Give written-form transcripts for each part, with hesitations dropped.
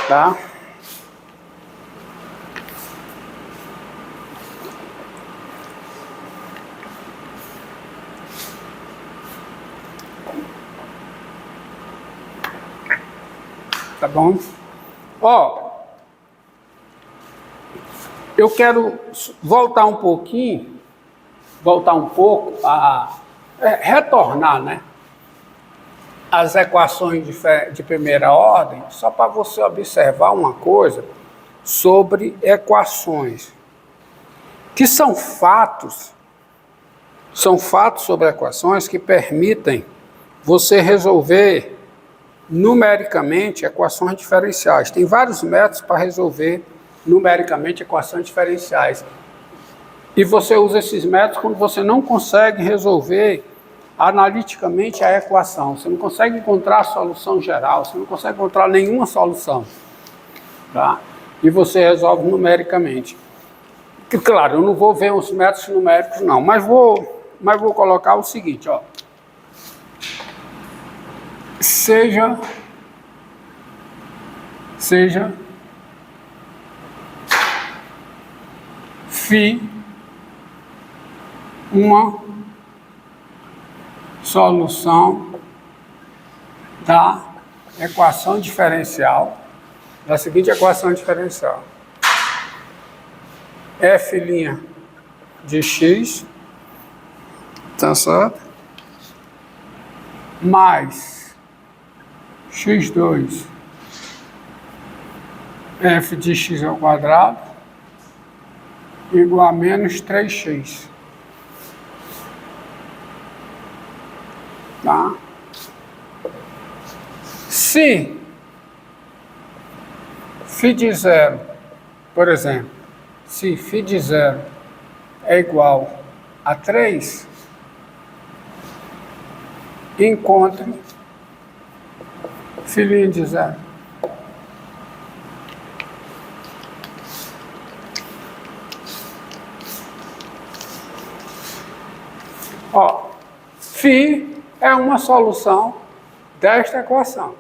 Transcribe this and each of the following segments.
Tá? Tá bom? Ó, eu quero voltar um pouco retornar, né? As equações de primeira ordem, só para você observar uma coisa sobre equações, que são fatos sobre equações que permitem você resolver numericamente equações diferenciais. Tem vários métodos para resolver numericamente equações diferenciais. E você usa esses métodos quando você não consegue resolver analiticamente a equação. Você não consegue encontrar a solução geral, você não consegue encontrar nenhuma solução. Tá? E você resolve numericamente. Claro, eu não vou ver os métodos numéricos não, mas vou colocar o seguinte, ó. Seja φ uma solução da equação diferencial, da seguinte equação diferencial. F' de x, tá certo? Mais x2 f de x ao quadrado igual a menos 3x. Tá? Se φ de zero, por exemplo, se φ de zero é igual a 3, encontre φ' de zero. Ó, φ é uma solução desta equação.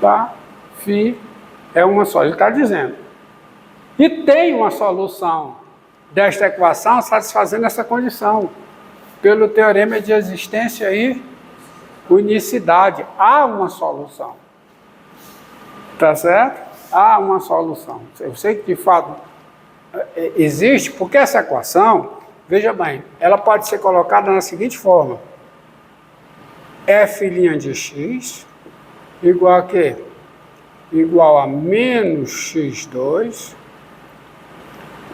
Tá? Φ é uma só, ele está dizendo. E tem uma solução desta equação satisfazendo essa condição, pelo teorema de existência e unicidade. Há uma solução. Tá certo? Há uma solução. Eu sei que de fato existe, porque essa equação, veja bem, ela pode ser colocada na seguinte forma. F' de x igual a quê? Igual a menos x2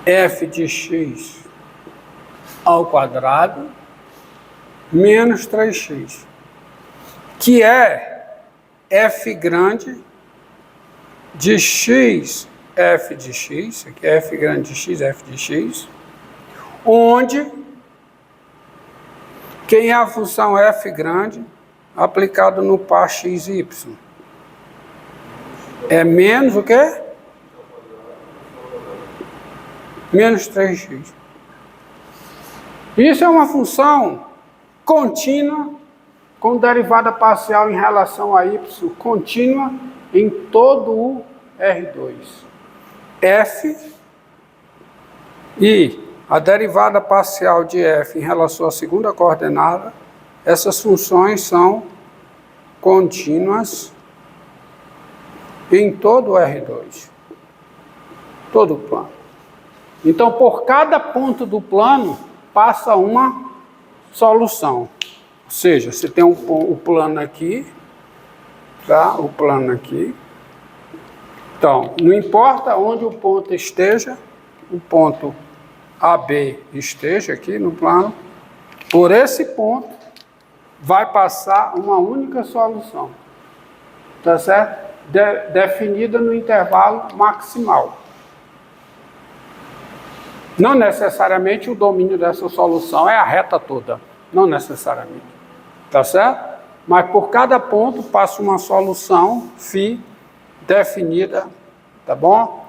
f de x ao quadrado menos 3x, que é f grande de x f de x, aqui é f grande de x f de x, onde quem é a função f grande aplicado no par x, y? É menos o quê? Menos 3x. Isso é uma função contínua, com derivada parcial em relação a y, contínua em todo o R2. F e a derivada parcial de f em relação à segunda coordenada, essas funções são contínuas em todo o R2, todo o plano. Então, por cada ponto do plano, passa uma solução. Ou seja, você tem o plano aqui, tá? O plano aqui. Então, não importa onde o ponto esteja, o ponto AB esteja aqui no plano, por esse ponto vai passar uma única solução, tá certo? Definida no intervalo maximal. Não necessariamente o domínio dessa solução é a reta toda, não necessariamente, tá certo? Mas por cada ponto passa uma solução φ definida, tá bom?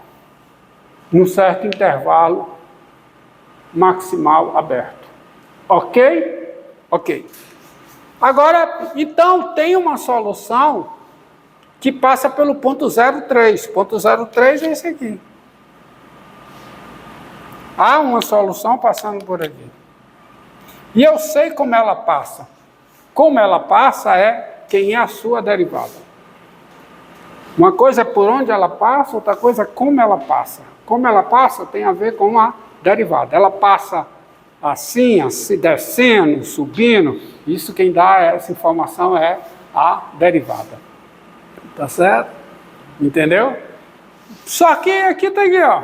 Num certo intervalo maximal aberto. Ok? Ok. Agora, então, tem uma solução que passa pelo ponto 03. Ponto 03 é esse aqui. Há uma solução passando por aqui. E eu sei como ela passa. Como ela passa é quem é a sua derivada. Uma coisa é por onde ela passa, outra coisa é como ela passa. Como ela passa tem a ver com a derivada. Ela passa assim, descendo, subindo. Isso quem dá essa informação é a derivada. Tá certo? Entendeu? Só que aqui tem aqui, ó.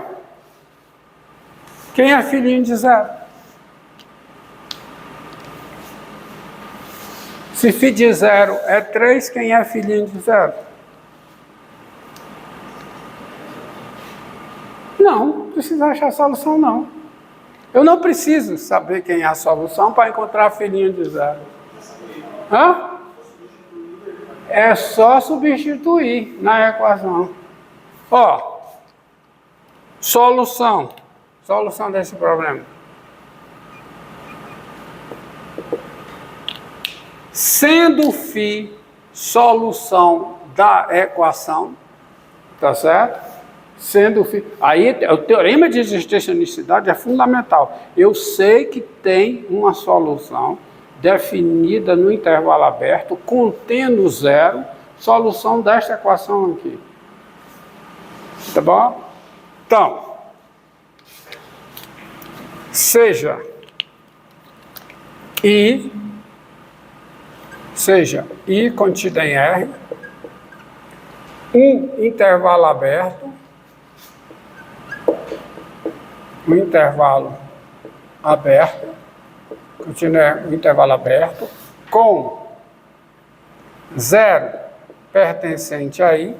Quem é filhinho de zero? Se φ de zero é 3, quem é filhinho de zero? Não precisa achar a solução, não. Eu não preciso saber quem é a solução para encontrar filhinho de zero. Hã? É só substituir na equação. Ó, solução desse problema. Sendo φ solução da equação, tá certo? Sendo φ. Aí o teorema de existencialicidade é fundamental. Eu sei que tem uma solução definida no intervalo aberto, contendo zero, solução desta equação aqui. Tá bom? Então, seja I contida em R, um intervalo aberto, continua o intervalo aberto, com zero pertencente a I,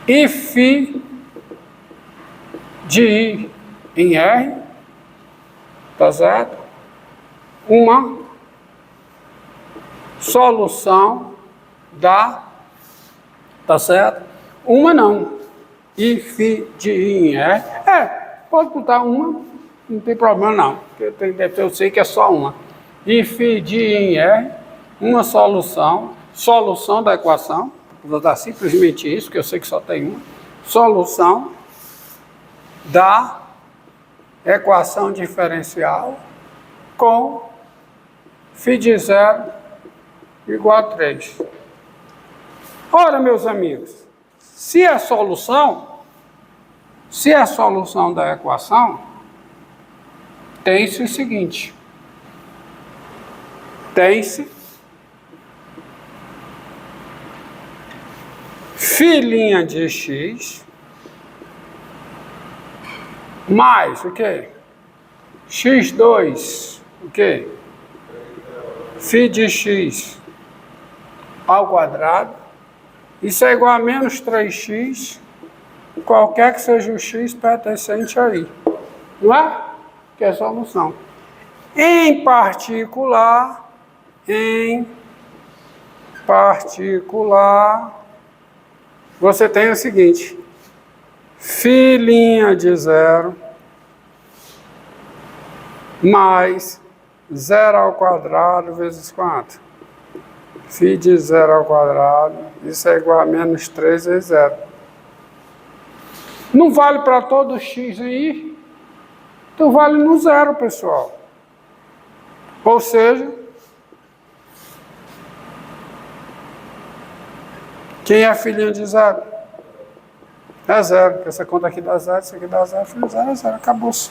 e φ de I em R, tá certo? Uma solução da, tá certo? Uma não. I φ de I em R. Pode botar uma, não tem problema não. Eu sei que é só uma. I φ de I em R, uma solução da equação. Vou dar simplesmente isso, que eu sei que só tem uma. Solução da equação diferencial com φ de zero igual a 3. Ora, meus amigos, se é a solução da equação, tem-se o seguinte. Tem-se φ' de x mais o quê? x2, o quê? φ de x ao quadrado. Isso é igual a menos 3x, qualquer que seja o x pertencente aí. Não é? Que é a solução. Em particular, você tem o seguinte. Φ' de zero mais 0 ao quadrado vezes quanto? Φ de 0 ao quadrado, isso é igual a menos 3 vezes 0. Não vale para todo x aí? Então vale no zero, pessoal. Ou seja, quem é filhinho de zero? É zero, porque essa conta aqui dá zero, isso aqui dá zero, filho de zero é zero, acabou-se.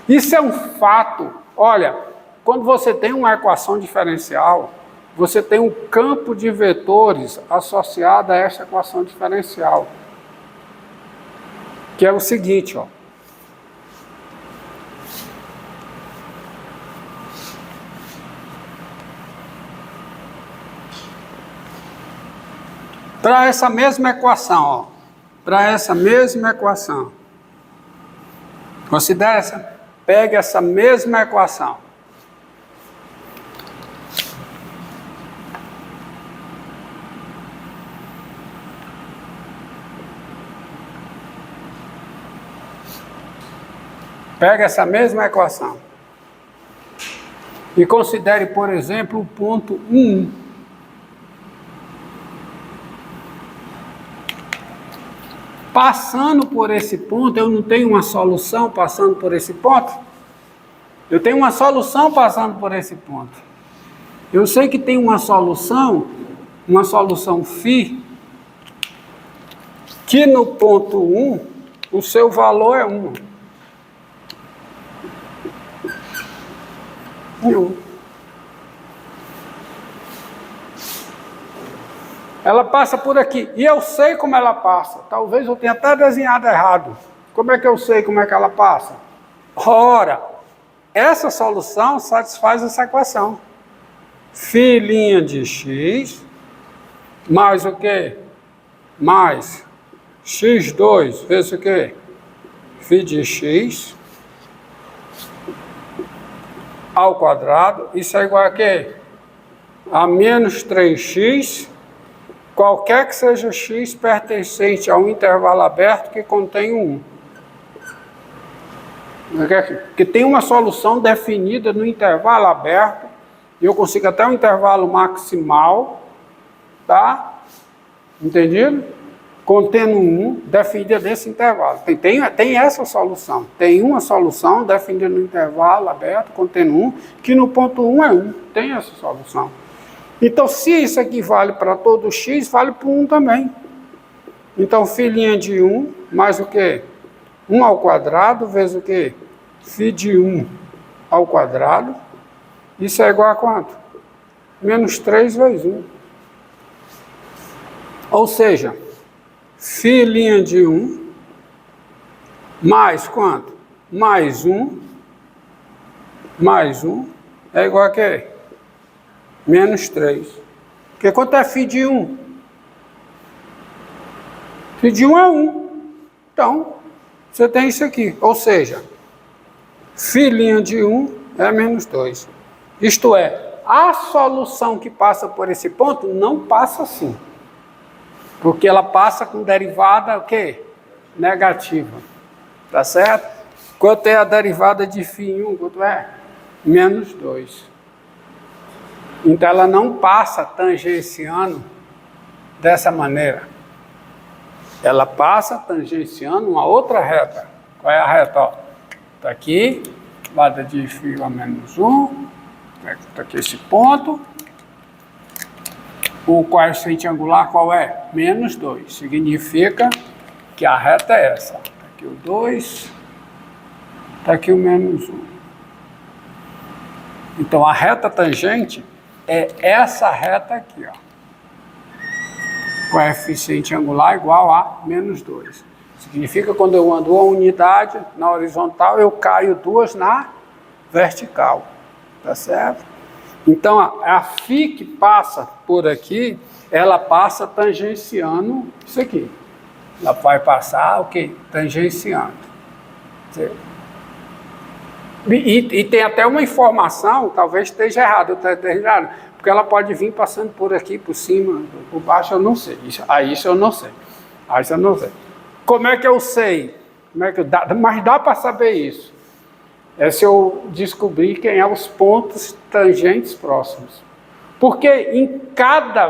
Isso é um fato. Olha, quando você tem uma equação diferencial, você tem um campo de vetores associado a essa equação diferencial. Que é o seguinte, ó. Para essa mesma equação, ó. Para essa mesma equação. Considere essa, pegue essa mesma equação. Pega essa mesma equação. E considere, por exemplo, o ponto 1. Passando por esse ponto, eu não tenho uma solução passando por esse ponto? Eu tenho uma solução passando por esse ponto. Eu sei que tem uma solução φ, que no ponto 1, o seu valor é 1. Ela passa por aqui. E eu sei como ela passa. Talvez eu tenha até desenhado errado. Como é que eu sei como é que ela passa? Ora, essa solução satisfaz essa equação. Φ' de x mais o quê? Mais x2 vezes o quê? Φ de x ao quadrado. Isso é igual a quê? A menos 3x, qualquer que seja x pertencente a um intervalo aberto que contém 1. Porque tem uma solução definida no intervalo aberto, e eu consigo até um intervalo maximal, tá? Entendido? Contendo 1, definida nesse intervalo. Tem essa solução. Tem uma solução definida no intervalo aberto, contendo 1, que no ponto 1 é 1. Tem essa solução. Então, se isso aqui vale para todo x, vale para 1 também. Então, φ' de 1 mais o quê? 1 ao quadrado vezes o quê? Φ de 1 ao quadrado. Isso é igual a quanto? Menos 3 vezes 1. Ou seja, φ' de 1 mais quanto? Mais 1 é igual a quê? Menos 3. Porque quanto é φ de 1? Φ de 1 é 1. Então, você tem isso aqui. Ou seja, φ' de 1 é menos 2. Isto é, a solução que passa por esse ponto não passa assim. Porque ela passa com derivada o quê? Negativa. Tá certo? Quanto é a derivada de φ em 1? Quanto é? Menos 2. Então ela não passa tangenciando dessa maneira. Ela passa tangenciando uma outra reta. Qual é a reta? Está aqui, derivada de φ a menos 1. Está aqui esse ponto. O coeficiente angular qual é? Menos 2. Significa que a reta é essa. Está aqui o 2. Está aqui o menos 1. Então a reta tangente é essa reta aqui, ó. Coeficiente angular igual a menos 2. Significa que quando eu ando uma unidade na horizontal, eu caio 2 na vertical. Tá certo? Então, a φ que passa por aqui, ela passa tangenciando isso aqui. Ela vai passar o quê? Tangenciando. E tem até uma informação, talvez esteja errado, porque ela pode vir passando por aqui, por cima, por baixo, eu não sei. Isso eu não sei. Isso eu não sei. Como é que eu sei? Mas dá para saber isso. É se eu descobrir quem é os pontos tangentes próximos. Porque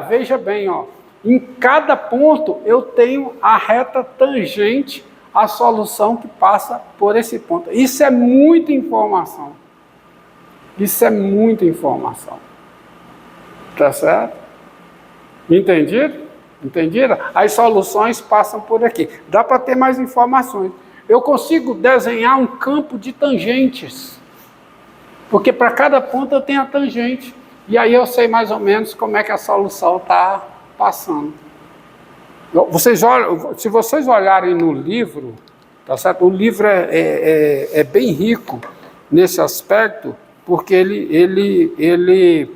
veja bem, ó, em cada ponto eu tenho a reta tangente à solução que passa por esse ponto. Isso é muita informação. Isso é muita informação. Tá certo? Entendido? Entendido? As soluções passam por aqui. Dá para ter mais informações. Eu consigo desenhar um campo de tangentes. Porque para cada ponto eu tenho a tangente. E aí eu sei mais ou menos como é que a solução está passando. Se vocês olharem no livro, tá certo? O livro é bem rico nesse aspecto, porque ele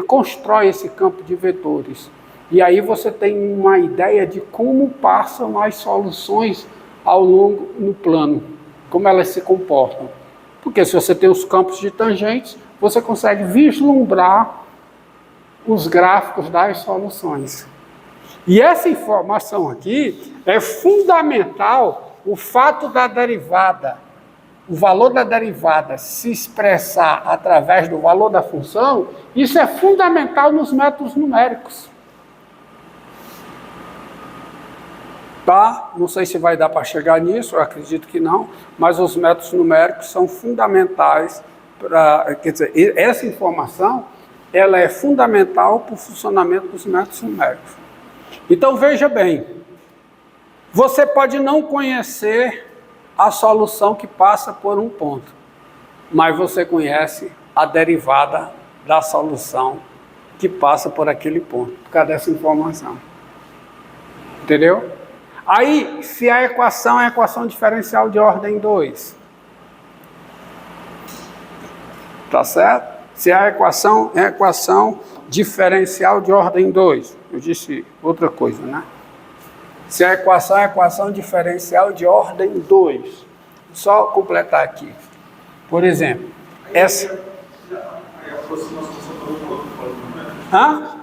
constrói esse campo de vetores. E aí você tem uma ideia de como passam as soluções ao longo no plano, como elas se comportam. Porque se você tem os campos de tangentes, você consegue vislumbrar os gráficos das soluções. E essa informação aqui é fundamental, o fato da derivada o valor da derivada se expressar através do valor da função, isso é fundamental nos métodos numéricos. Tá? Não sei se vai dar para chegar nisso, eu acredito que não, mas os métodos numéricos são fundamentais para, quer dizer, essa informação, ela é fundamental para o funcionamento dos métodos numéricos. Então, veja bem, você pode não conhecer a solução que passa por um ponto, mas você conhece a derivada da solução que passa por aquele ponto, por causa dessa informação. Entendeu? Aí, se a equação é a equação diferencial de ordem 2, tá certo? Se a equação é a equação diferencial de ordem 2, eu disse outra coisa, né? Se a equação é a equação diferencial de ordem 2, só completar aqui. Por exemplo, essa... Hã?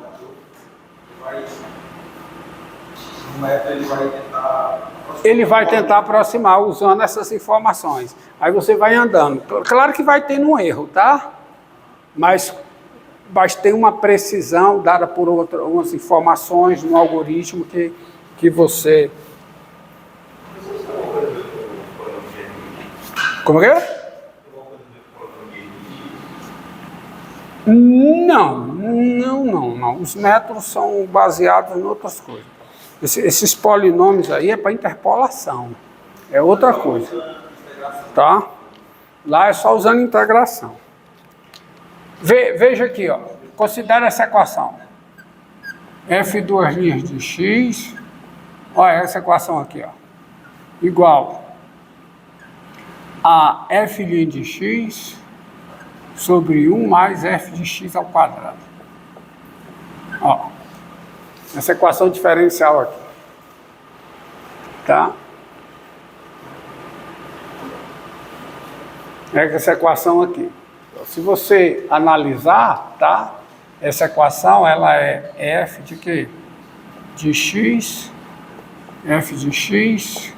Ele vai tentar aproximar usando essas informações. Aí você vai andando. Claro que vai ter um erro, tá? Mas tem uma precisão dada por umas informações no algoritmo que você... Como é? Não. Os métodos são baseados em outras coisas. Esses polinômios aí é para interpolação. É outra coisa. Tá? Lá é só usando integração. Veja aqui, ó. Considera essa equação. F duas linhas de x. Olha essa equação aqui, ó. Igual a f' de x sobre 1 mais f de x ao quadrado. Ó, essa equação diferencial aqui. Tá? É essa equação aqui. Se você analisar, tá? Essa equação, ela é f de quê? De x, f de x,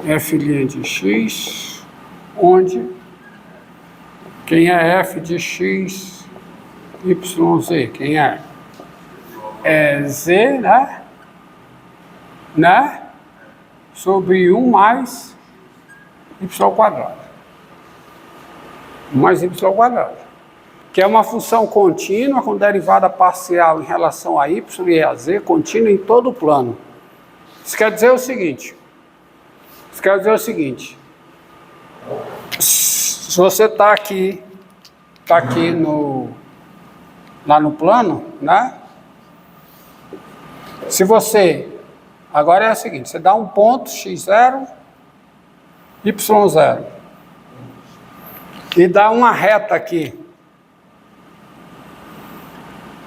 f' de x, onde quem é f de x, yz, quem é? É z, né? Sobre 1 mais y ao quadrado. 1 mais y ao quadrado. Que é uma função contínua com derivada parcial em relação a y e a z, contínua em todo o plano. Isso quer dizer o seguinte. Se você está aqui lá no plano, né? Se você, agora é o seguinte, você dá um ponto x0, y0, e dá uma reta aqui,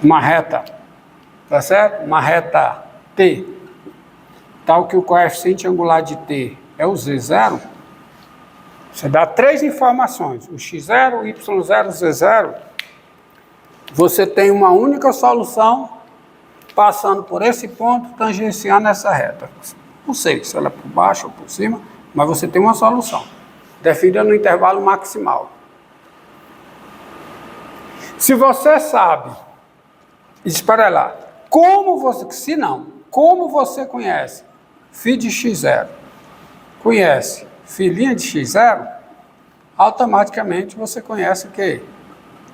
uma reta, tá certo? Uma reta t, tal que o coeficiente angular de t é o z0, você dá 3 informações, o x0, o y0, o z0, você tem uma única solução passando por esse ponto, tangenciando essa reta. Não sei se ela é por baixo ou por cima, mas você tem uma solução, definida no intervalo maximal. Se você sabe, espera lá, como você conhece φ de x0, conhece φ' de x0, automaticamente você conhece o quê?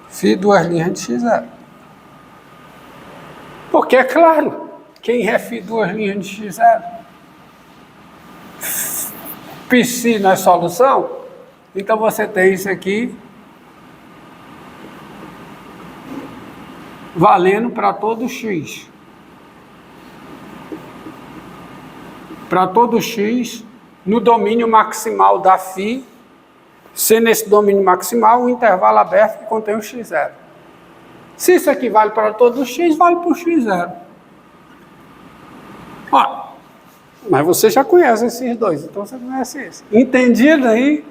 φ duas linhas de x0. Porque é claro, quem é φ duas linhas de x0? Psi não é solução? Então você tem isso aqui valendo para todo x. Para todo x no domínio maximal da φ, ser nesse domínio maximal um intervalo aberto que contém o x0. Se isso aqui vale para todo x, vale para o x0. Ó, mas você já conhece esses dois, então você conhece isso. Entendido aí?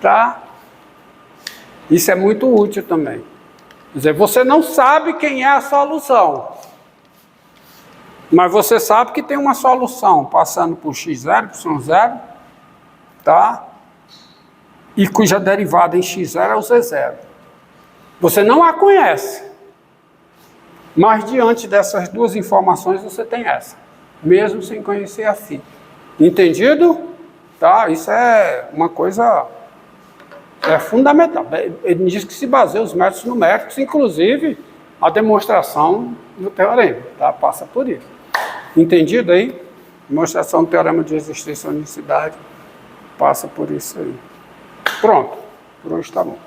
Tá? Isso é muito útil também. Quer dizer, você não sabe quem é a solução, mas você sabe que tem uma solução passando por x0, y0, tá? e cuja derivada em x0 é o z0. Você não a conhece, mas diante dessas duas informações você tem essa, mesmo sem conhecer a φ. Entendido? Tá? Isso é uma coisa fundamental. Ele diz que se baseia os métodos numéricos, inclusive a demonstração do teorema, tá? Passa por isso. Entendido aí? Demonstração do teorema de existência e unicidade passa por isso aí. Pronto. Por hoje está bom.